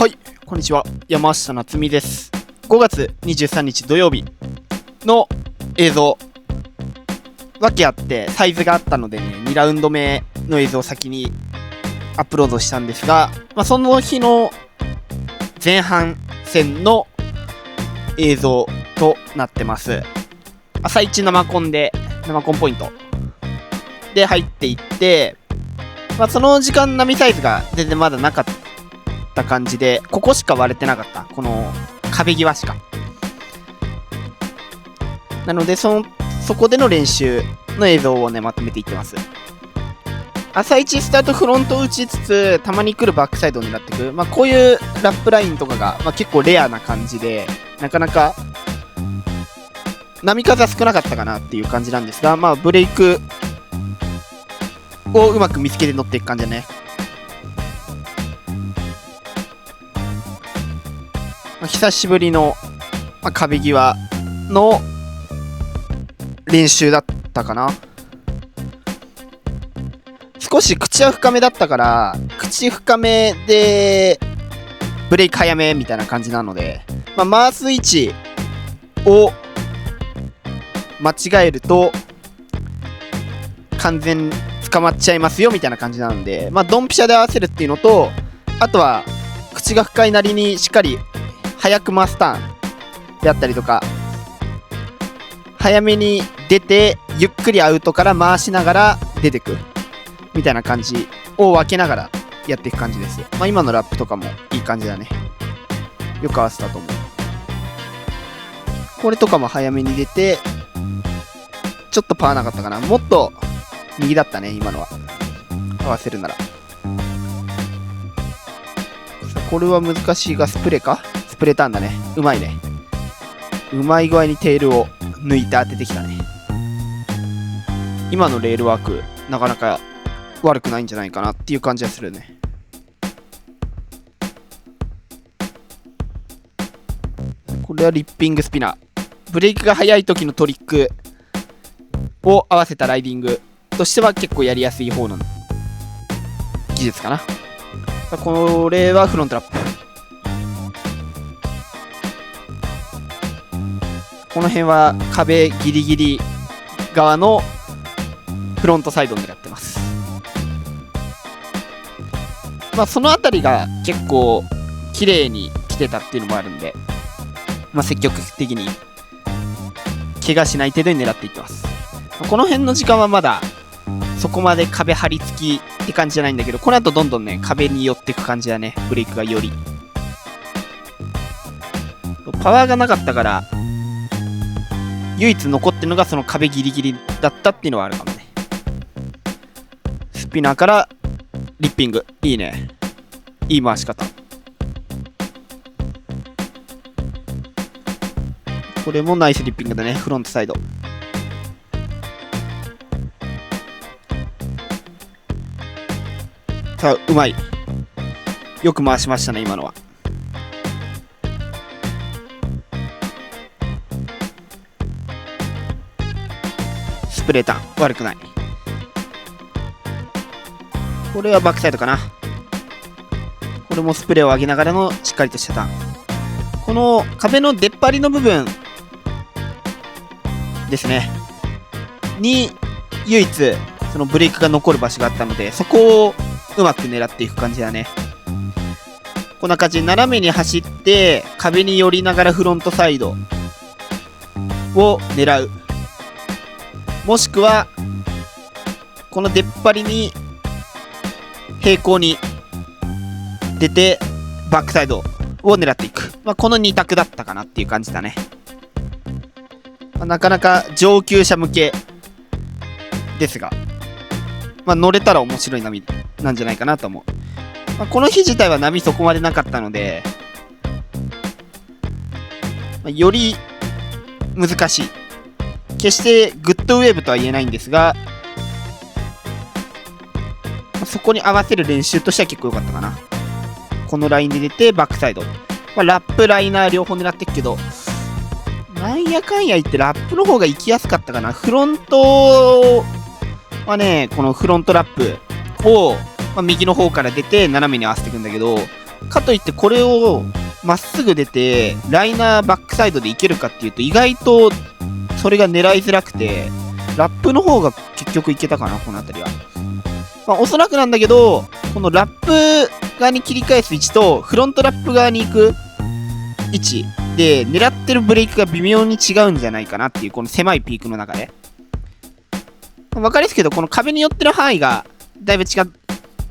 はい、こんにちは。山下夏美です。5月23日土曜日の映像。わけあってサイズがあったのでね、2ラウンド目の映像を先にアップロードしたんですが、その日の前半戦の映像となってます。朝一生コンポイントで入っていって、その時間並みサイズが全然まだなかった感じで、ここしか割れてなかった。この壁際しか。なのでそこでの練習の映像をね、まとめていってます。朝一スタートフロント打ちつつ、たまに来るバックサイドを狙っていく。こういうラップラインとかが、結構レアな感じで、なかなか波数は少なかったかなっていう感じなんですが、ブレイクをうまく見つけて乗っていく感じだね。久しぶりの、壁際の練習だったかな。少し口は深めだったから、口深めでブレイク早めみたいな感じなので、回す位置を間違えると完全捕まっちゃいますよみたいな感じなので、ドンピシャで合わせるっていうのと、あとは口が深いなりにしっかり早く回すターンであったりとか、早めに出てゆっくりアウトから回しながら出てくみたいな感じを分けながらやっていく感じです。今のラップとかもいい感じだね。よく合わせたと思う。これとかも早めに出て、ちょっとパワーなかったかな。もっと右だったね、今のは。合わせるなら。これは難しいが、スプレーか？スプレーターンだね。うまいね。うまい具合にテールを抜いて当ててきたね。今のレールワーク、なかなか悪くないんじゃないかなっていう感じがするね。これはリッピングスピナー。ブレイクが速い時のトリックを合わせたライディングとしては結構やりやすい方の技術かな。これはフロントラップ。この辺は壁ギリギリ側のフロントサイドを狙ってます。そのあたりが結構綺麗に来てたっていうのもあるんで、積極的に怪我しない程度に狙っていってます。この辺の時間はまだそこまで壁張り付きって感じじゃないんだけど、この後どんどんね、壁に寄っていく感じだね。ブレイクがよりパワーがなかったから、唯一残ってるのがその壁ギリギリだったっていうのはあるかもね。スピナーからリッピング、いいね。いい回し方。これもナイスリッピングだね。フロントサイド。さあ、うまい。よく回しましたね、今のは。スプレーターン、悪くない。これはバックサイドかな。これもスプレーを上げながらのしっかりとしたターン。この壁の出っ張りの部分ですねに唯一そのブレイクが残る場所があったので、そこをうまく狙っていく感じだね。こんな感じで斜めに走って壁に寄りながらフロントサイドを狙う、もしくはこの出っ張りに平行に出てバックサイドを狙っていく。この2択だったかなっていう感じだね。なかなか上級者向けですが、乗れたら面白い波なんじゃないかなと思う。この日自体は波そこまでなかったので、より難しい。決してグッドウェーブとは言えないんですが、そこに合わせる練習としては結構良かったかな。このラインで出てバックサイド。ラップライナー両方狙ってっけど、なんやかんや言ってラップの方が行きやすかったかな。フロントはね、このフロントラップを、右の方から出て斜めに合わせていくんだけど、かといってこれをまっすぐ出て、ライナーバックサイドでいけるかっていうと、意外とそれが狙いづらくて、ラップの方が結局いけたかな、この辺りは。まあ、おそらくなんだけど、このラップ側に切り返す位置と、フロントラップ側に行く位置で、狙ってるブレイクが微妙に違うんじゃないかなっていう、この狭いピークの中で。わかりやすいけど、この壁に寄ってる範囲がだいぶ違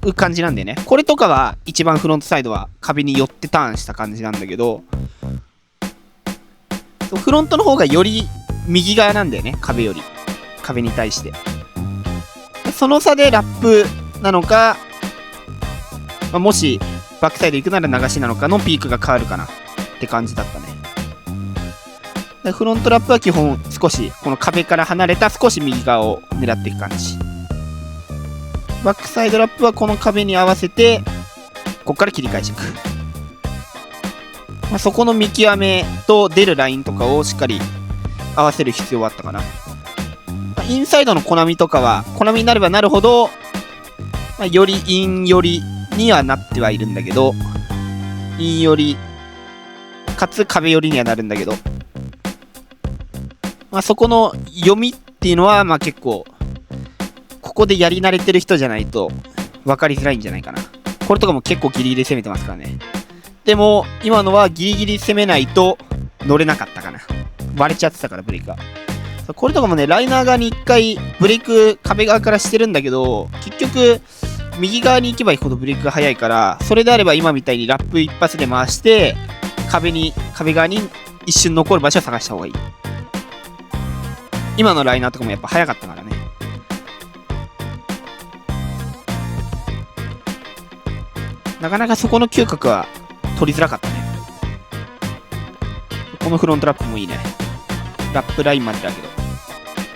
う感じなんでね。これとかは一番フロントサイドは壁に寄ってターンした感じなんだけど、フロントの方がより右側なんだよね、壁より。壁に対して。その差でラップなのか、まあ、もしバックサイド行くなら流しなのかのピークが変わるかなって感じだったね。でフロントラップは基本少しこの壁から離れた少し右側を狙っていく感じ。バックサイドラップはこの壁に合わせてここから切り返していく。まあ、そこの見極めと出るラインとかをしっかり合わせる必要はあったかな。まあ、インサイドのコナミとかはコナミになればなるほど、まあ、よりイン寄りにはなってはいるんだけど、イン寄りかつ壁寄りにはなるんだけど、まあ、そこの読みっていうのはまあ結構ここでやり慣れてる人じゃないと分かりづらいんじゃないかな。これとかも結構ギリギリ攻めてますからね。でも今のはギリギリ攻めないと乗れなかったかな。割れちゃってたからブレイクが。これとかもね、ライナー側に一回ブレイク壁側からしてるんだけど、結局右側に行けば行くほどブレイクが早いから、それであれば今みたいにラップ一発で回して壁側に一瞬残る場所を探した方がいい。今のライナーとかもやっぱ早かったからね。なかなかそこの嗅覚は取りづらかったね。このフロントラップもいいね。ラップラインまでだけど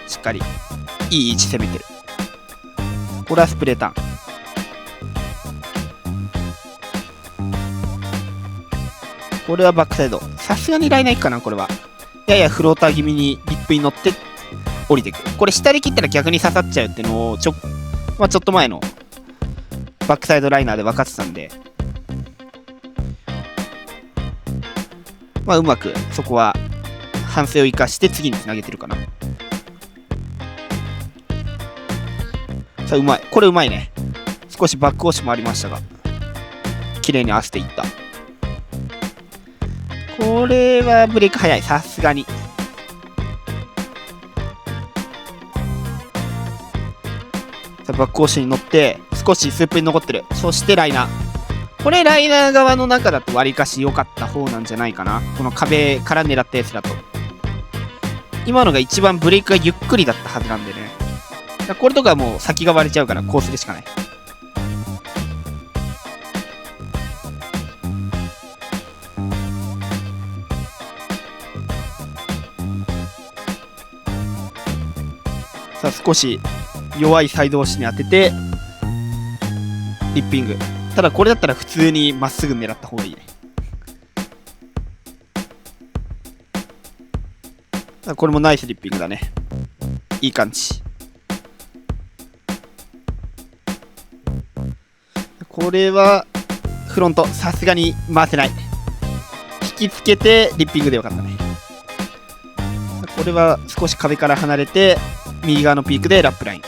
しっかりいい位置攻めてる。これはスプレーターン。これはバックサイド。さすがにライナーいくかなこれは。ややフローター気味にリップに乗って降りてくる。これ下で切ったら逆に刺さっちゃうっていうのをちょっと前のバックサイドライナーで分かってたんで、まあうまくそこは反省を生かして次につなげてるかな。さあうまい。これうまいね。少しバック押しもありましたが綺麗に合わせていった。これはブレイク早い。さすがにさあバック押しに乗って少しスープに残ってる。そしてライナー。これライナー側の中だとわりかし良かった方なんじゃないかな。この壁から狙ったやつだと。今のが一番ブレイクがゆっくりだったはずなんでね。これとかはもう先が割れちゃうからこうするしかない。さあ少し弱いサイド押しに当ててリッピング。ただこれだったら普通にまっすぐ狙った方がいいね。これもナイスリッピングだね。いい感じ。これはフロントさすがに回せない。引きつけてリッピングでよかったね。これは少し壁から離れて右側のピークでラップライン。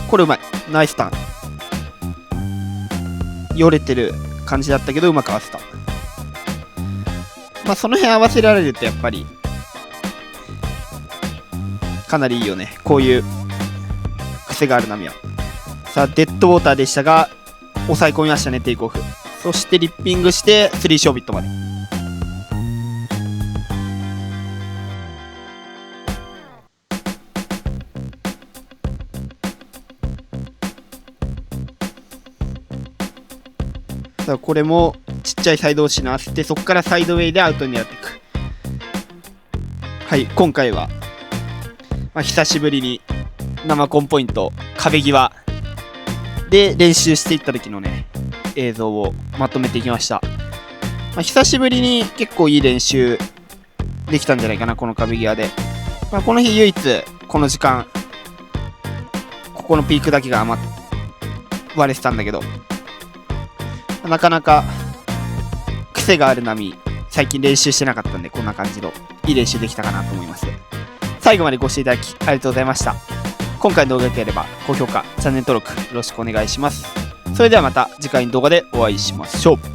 これうまい。ナイスターン。よれてる感じだったけどうまく合わせた。まあその辺合わせられるとやっぱりかなりいいよね。こういう癖がある波は。さあデッドウォーターでしたが抑え込みましたね。テイクオフ。そしてリッピングして3ショービットまで。さあこれもちっちゃいサイド押しに合わせてそこからサイドウェイでアウトに狙っていく。はい、今回は、久しぶりに生コンポイント壁際で練習していった時のね映像をまとめていきました。久しぶりに結構いい練習できたんじゃないかなこの壁際で。この日唯一この時間ここのピークだけが割れてたんだけど、なかなか癖がある波、最近練習してなかったんで、こんな感じのいい練習できたかなと思います。最後までご視聴いただきありがとうございました。今回の動画が良ければ高評価、チャンネル登録よろしくお願いします。それではまた次回の動画でお会いしましょう。